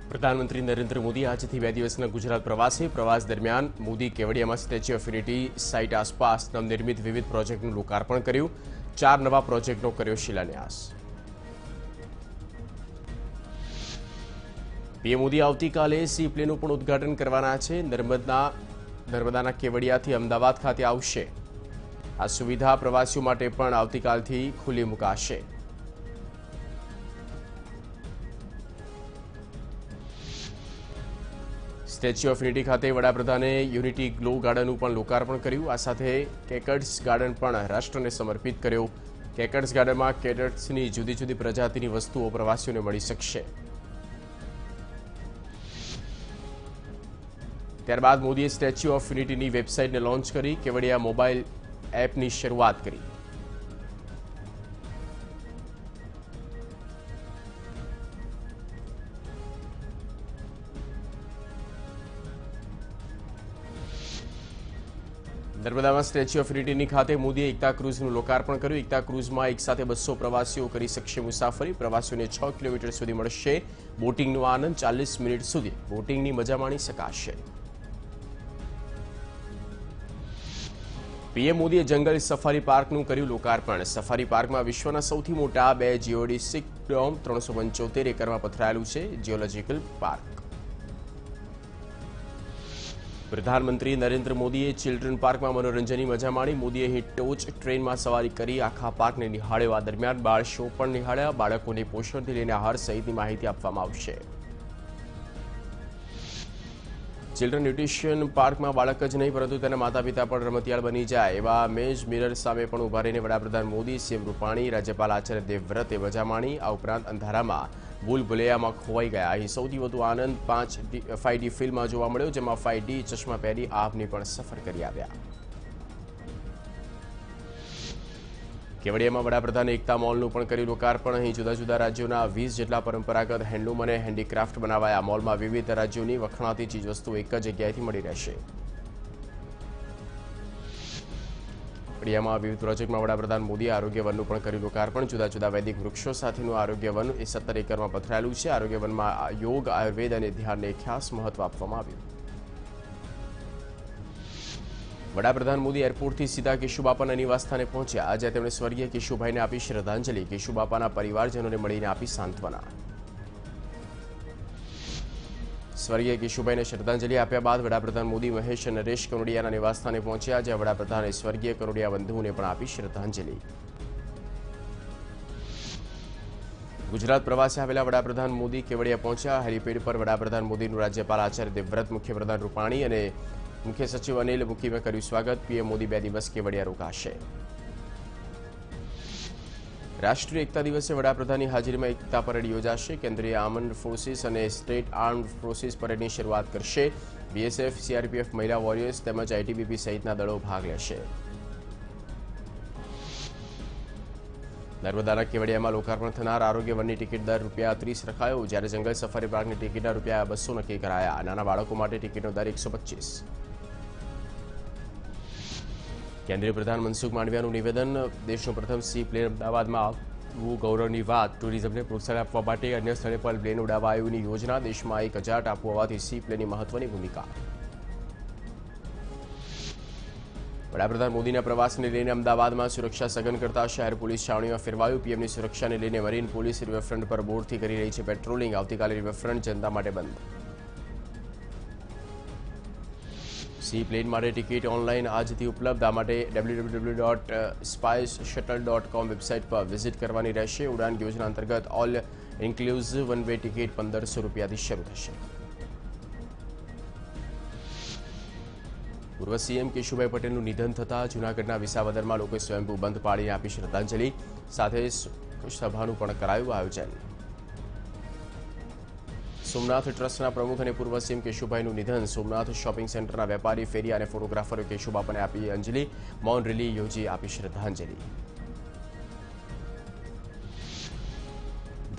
પ્રધાનમંત્રી નરેન્દ્ર મોદી આજથી 2 દિવસના ગુજરાત પ્રવાસે. પ્રવાસ દરમિયાન મોદી કેવડિયામાં સ્ટેચ્યુ ઓફ યુનિટી સાઇટ આસપાસ નવનિર્મિત વિવિધ પ્રોજેક્ટનું લોકાર્પણ કર્યું. 4 નવા પ્રોજેક્ટનો કર્યો શિલાન્યાસ. પીએમ મોદી આવતીકાલે સી પ્લેનનું પણ ઉદ્ઘાટન કરવાના છે. નર્મદાના કેવડિયાથી અમદાવાદ ખાતે આવશે. આ સુવિધા પ્રવાસીઓ માટે પણ આવતીકાલથી ખુલ્લી મુકાશે. સ્ટેચ્યુ ઓફ યુનિટી ખાતે વડાપ્રધાને યુનિટી ગ્લો ગાર્ડનનું પણ લોકાર્પણ કર્યું. આ સાથે કેકટ્સ ગાર્ડન પણ રાષ્ટ્રને સમર્પિત કર્યો. કેકટ્સ ગાર્ડનમાં કેકટ્સની જુદી જુદી પ્રજાતિની વસ્તુઓ પ્રવાસીઓને મળી શકશે. ત્યારબાદ મોદીએ સ્ટેચ્યુ ઓફ યુનિટીની વેબસાઇટને લોન્ચ કરી. કેવડિયા મોબાઈલ એપની શરૂઆત કરી. નર્મદામાં સ્ટેચ્યુ ઓફ યુનિટીની ખાતે મોદીએ એકતા ક્રૂઝનું લોકાર્પણ કર્યું. એકતા ક્રૂઝમાં એક સાથે 200 પ્રવાસીઓ કરી શકશે મુસાફરી. પ્રવાસીઓને 6 કિલોમીટર સુધી મળશે બોટિંગનો આનંદ. 40 મિનિટ સુધી બોટિંગની મજા માણી શકાશે. પીએમ મોદીએ જંગલ સફારી પાર્કનું કર્યું લોકાર્પણ. સફારી પાર્કમાં વિશ્વના સૌથી મોટા 2 જીઓડિસિક ડોમ 375 એકરમાં પથરાયેલું છે. Geological park. પ્રધાનમંત્રી નરેન્દ્ર મોદીએ ચિલ્ડ્રન પાર્કમાં મનોરંજનની મજા માણી. મોદીએ અહીં ટોચ ટ્રેનમાં સવારી કરી આખા પાર્કને નિહાળ્યો. આ દરમિયાન બાળ શો પણ નિહાળ્યા. બાળકોને પોષણથી લઈને આહાર સહિતની માહિતી આપવામાં આવશે. ચિલ્ડ્રન ન્યુટ્રિશન પાર્કમાં બાળક જ નહીં પરંતુ તેના માતા પિતા પણ રમતિયાળ બની જાય એવા મેજ મિરર સામે પણ ઉભા રહીને વડાપ્રધાન મોદી, સીએમ રૂપાણી, રાજ્યપાલ આચાર્ય દેવવ્રતે મજા માણી. આ ઉપરાંત અંધારામાં ભૂલભુલૈયામાં ખોવાઈ ગયા. અહીં સૌથી વધુ આનંદ 5D ફિલ્મમાં જોવા મળ્યો, જેમાં 5D ચશ્મા પહેરી આપની પણ સફર કરી આવ્યા. કેવડિયામાં વડાપ્રધાને એકતા મોલનું પણ કર્યું લોકાર્પણ. અહીં જુદા જુદા રાજ્યોના 20 જેટલા પરંપરાગત હેન્ડલૂમ અને હેન્ડીક્રાફ્ટ બનાવાયા. મોલમાં વિવિધ રાજ્યોની વખણાતી ચીજવસ્તુઓ એક જ જગ્યાએથી મળી રહેશે. કેવડિયામાં વિવિધ પ્રોજેક્ટમાં વડાપ્રધાન મોદીએ આરોગ્ય વનનું પણ કર્યું લોકાર્પણ. જુદા જુદા વૈદિક વૃક્ષો સાથેનું આરોગ્ય વન એ 17 એકરમાં પથરાયેલું છે. આરોગ્ય વનમાં યોગ, આયુર્વેદ અને ધ્યાનને ખાસ મહત્વ આપવામાં આવ્યું. વડાપ્રધાન મોદી એરપોર્ટથી સીધા કેશુબાપાના નિવાસસ્થાને પહોંચ્યા. આજે તેમણે સ્વર્ગીય કેશુભાઈને આપી શ્રદ્ધાંજલિ. કેશુબાપાના પરિવારજનોને મળીને આપી સાંત્વના. સ્વર્ગીય કેશુભાઈને શ્રદ્ધાંજલિ આપ્યા બાદ વડાપ્રધાન મોદી મહેશ નરેશ કનોડિયાના નિવાસસ્થાને પહોંચ્યા, જ્યાં વડાપ્રધાને સ્વર્ગીય કનોડિયા બંધુઓને પણ આપી શ્રદ્ધાંજલિ. ગુજરાત પ્રવાસે આવેલા વડાપ્રધાન મોદી કેવડિયા પહોંચ્યા. હેલિપેડ પર વડાપ્રધાન મોદીનું રાજ્યપાલ આચાર્ય દેવવ્રત, મુખ્યપ્રધાન રૂપાણી અને મુખ્ય સચિવ અનિલ મુકીમે કર્યું સ્વાગત. પીએમ મોદી 2 દિવસ કેવડિયા રોકાશે. રાષ્ટ્રીય એકતા દિવસે વડાપ્રધાનની હાજરીમાં એકતા પરેડ યોજાશે. કેન્દ્રીય આર્મ્ડ ફોર્સિસ અને સ્ટેટ આર્મ્ડ ફોર્સિસ પરેડની શરૂઆત કરશે. બીએસએફ, સીઆરપીએફ, મહિલા વોરિયર્સ તેમજ આઈટીબીપી સહિતના દળો ભાગ લેશે. નર્મદાના કેવડિયામાં લોકાર્પણ થનાર આરોગ્ય વનની ટિકિટ દર ₹30 રખાયો, જ્યારે જંગલ સફારી પાર્કની ટિકિટના ₹200 નક્કી કરાયા. નાના બાળકો માટે ટિકિટનો દર 125. કેન્દ્રીય પ્રધાન મનસુખ માંડવિયાનું નિવેદન. દેશનું પ્રથમ સી પ્લેન અમદાવાદમાં આવવું ગૌરવની વાત. ટુરિઝમને પ્રોત્સાહન આપવા માટે અન્ય સ્થળે પણ પ્લેન ઉડાવવા આયોગની યોજના. દેશમાં 1000 ટાપુ હોવાથી સી પ્લેનની મહત્વની ભૂમિકા. વડાપ્રધાન મોદીના પ્રવાસને લઈને અમદાવાદમાં સુરક્ષા સઘન કરતા શહેર પોલીસ છાવણીમાં ફેરવાયું. પીએમની સુરક્ષાને લઈને મરીન પોલીસ રિવરફ્રન્ટ પર બોર્ડથી કરી રહી છે પેટ્રોલિંગ. આવતીકાલે રિવરફ્રન્ટ જનતા માટે બંધ. સી પ્લેન માટે ટિકિટ ઓનલાઈન આજથી ઉપલબ્ધ. આ માટે www.spiceshuttle.com વેબસાઇટ પર વિઝિટ કરવાની રહેશે. ઉડાન યોજના અંતર્ગત all inclusive one way ticket ₹1500થી શરૂ થશે. પૂર્વ સીએમ કેશુભાઈ પટેલનું નિધન થતાં જૂનાગઢના વિસાવદરમાં લોકોએ સ્વયંભૂ બંધ પાળીને આપી શ્રદ્ધાંજલિ. સાથે સભાનું પણ કરાયું આયોજન. સોમનાથ ટ્રસ્ટના પ્રમુખ અને પૂર્વ સીએમ કેશુભાઈનું નિધન. સોમનાથ શોપિંગ સેન્ટરના વેપારી, ફેરિયા અને ફોટોગ્રાફરોએ કેશુબાપાને આપી અંજલિ. મૌન રેલી યોજી આપી શ્રદ્ધાંજલિ.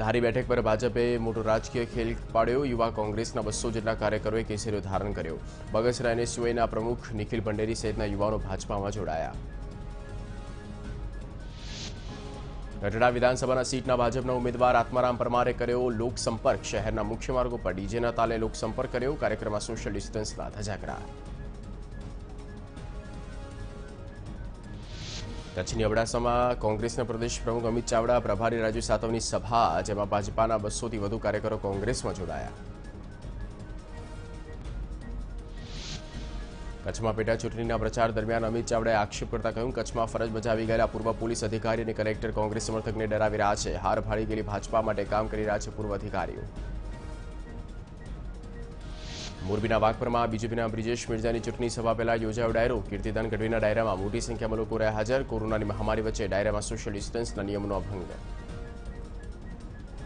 ધારી બેઠક પર ભાજપે મોટો રાજકીય ખેલ પાડ્યો. યુવા કોંગ્રેસના 200 જેટલા કાર્યકરોએ કેસરીઓ ધારણ કર્યો. બગસરા એનએસયુઆઈના પ્રમુખ નિખિલ ભંડેરી સહિતના યુવાનો ભાજપામાં જોડાયા. ગઢડા વિધાનસભાના સીટના ભાજપના ઉમેદવાર આત્મારામ પરમારે કર્યો લોકસંપર્ક. શહેરના મુખ્ય માર્ગો પર ડીજેના તાલે લોકસંપર્ક કર્યો. કાર્યક્રમમાં સોશિયલ ડિસ્ટન્સના ધજાગરા. કચ્છની અબડાસામાં કોંગ્રેસના પ્રદેશ પ્રમુખ અમિત ચાવડા પ્રભારી રાજુ સાતવની સભા, જેમાં ભાજપાના 200થી વધુ કાર્યકરો કોંગ્રેસમાં જોડાયા. કચ્છમાં પેટા ચૂંટણીના પ્રચાર દરમિયાન અમિત ચાવડાએ આક્ષેપ કરતા કહ્યું, કચ્છમાં ફરજ બજાવી ગયેલા પૂર્વ પોલીસ અધિકારી અને કલેક્ટર કોંગ્રેસ સમર્થકને ડરાવી રહ્યા છે. હાર ભાળી ગયેલી ભાજપા માટે કામ કરી રહ્યા છે પૂર્વ અધિકારીઓ. મોરબીના વાઘપરમાં બીજેપીના બ્રિજેશ મિર્જાની ચૂંટણી સભા પહેલા યોજાયો ડાયરો. કીર્તિદાન ગઢવીના ડાયરામાં મોટી સંખ્યામાં લોકો રહ્યા હાજર. કોરોનાની મહામારી વચ્ચે ડાયરામાં સોશિયલ ડિસ્ટન્સના નિયમોનો ભંગ.